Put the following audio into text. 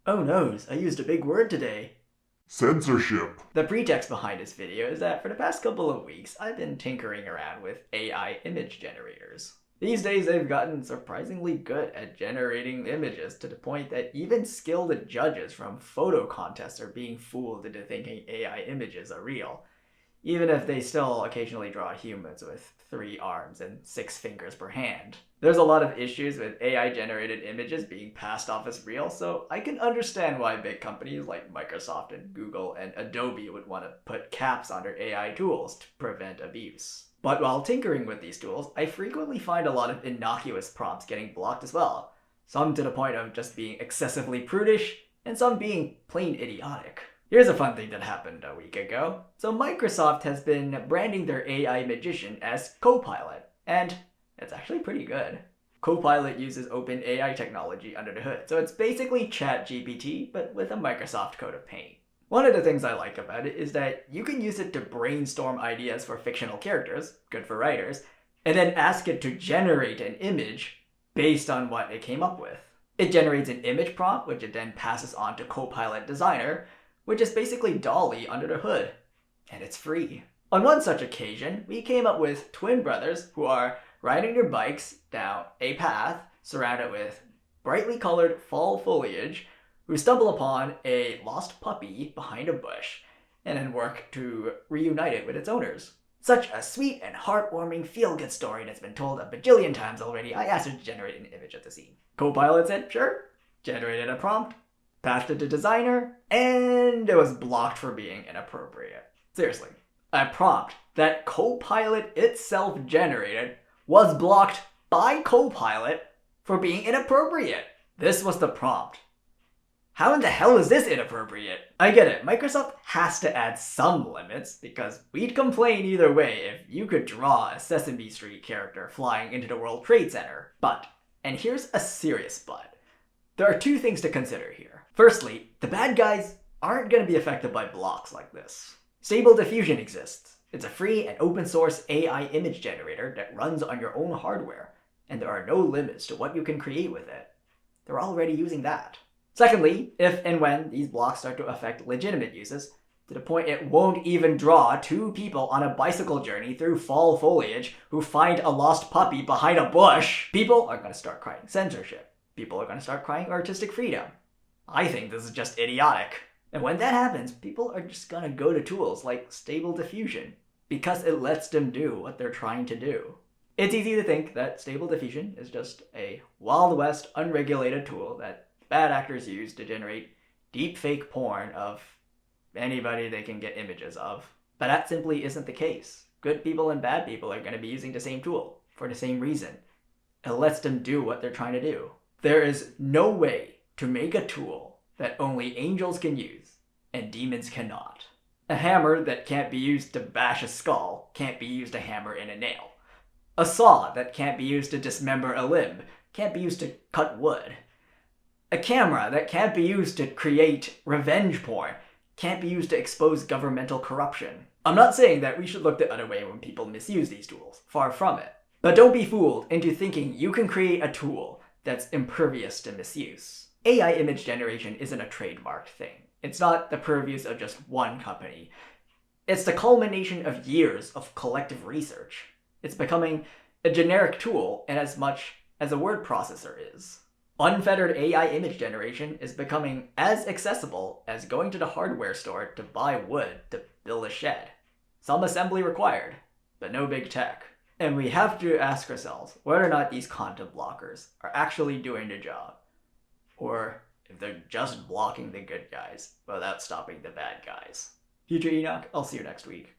Oh noes, I used a big word today. Censorship. The pretext behind this video is that for the past couple of weeks, I've been tinkering around with AI image generators. These days, they've gotten surprisingly good at generating images to the point that even skilled judges from photo contests are being fooled into thinking AI images are real, even if they still occasionally draw humans with 3 arms and 6 fingers per hand. There's a lot of issues with AI generated images being passed off as real, so I can understand why big companies like Microsoft and Google and Adobe would want to put caps on their AI tools to prevent abuse. But while tinkering with these tools, I frequently find a lot of innocuous prompts getting blocked as well. Some to the point of just being excessively prudish, and some being plain idiotic. Here's a fun thing that happened a week ago. So Microsoft has been branding their AI magician as Copilot, and it's actually pretty good. Copilot uses OpenAI technology under the hood, so it's basically ChatGPT, but with a Microsoft coat of paint. One of the things I like about it is that you can use it to brainstorm ideas for fictional characters, good for writers, and then ask it to generate an image based on what it came up with. It generates an image prompt, which it then passes on to Copilot Designer, which is basically Dolly under the hood. And it's free. On one such occasion, we came up with twin brothers who are riding their bikes down a path surrounded with brightly colored fall foliage, who stumble upon a lost puppy behind a bush and then work to reunite it with its owners. Such a sweet and heartwarming feel-good story that's been told a bajillion times already, I asked it to generate an image of the scene. Copilot said, sure, generated a prompt, passed it to designer, and it was blocked for being inappropriate. Seriously, a prompt that Copilot itself generated was blocked by Copilot for being inappropriate. This was the prompt. How in the hell is this inappropriate? I get it, Microsoft has to add some limits, because we'd complain either way if you could draw a Sesame Street character flying into the World Trade Center. But, and here's a serious but, there are 2 things to consider here. Firstly, the bad guys aren't going to be affected by blocks like this. Stable Diffusion exists. It's a free and open source AI image generator that runs on your own hardware, and there are no limits to what you can create with it. They're already using that. Secondly, if and when these blocks start to affect legitimate uses, to the point it won't even draw 2 people on a bicycle journey through fall foliage who find a lost puppy behind a bush, people are going to start crying censorship. People are going to start crying artistic freedom. I think this is just idiotic. And when that happens, people are just going to go to tools like Stable Diffusion, because it lets them do what they're trying to do. It's easy to think that Stable Diffusion is just a Wild West unregulated tool that bad actors use to generate deepfake porn of anybody they can get images of. But that simply isn't the case. Good people and bad people are going to be using the same tool for the same reason. It lets them do what they're trying to do. There is no way to make a tool that only angels can use and demons cannot. A hammer that can't be used to bash a skull can't be used to hammer in a nail. A saw that can't be used to dismember a limb can't be used to cut wood. A camera that can't be used to create revenge porn can't be used to expose governmental corruption. I'm not saying that we should look the other way when people misuse these tools. Far from it. But don't be fooled into thinking you can create a tool that's impervious to misuse. AI image generation isn't a trademarked thing. It's not the purviews of just one company. It's the culmination of years of collective research. It's becoming a generic tool in as much as a word processor is. Unfettered AI image generation is becoming as accessible as going to the hardware store to buy wood to build a shed. Some assembly required, but no big tech. And we have to ask ourselves whether or not these content blockers are actually doing their job, or if they're just blocking the good guys without stopping the bad guys. Future Enoch, I'll see you next week.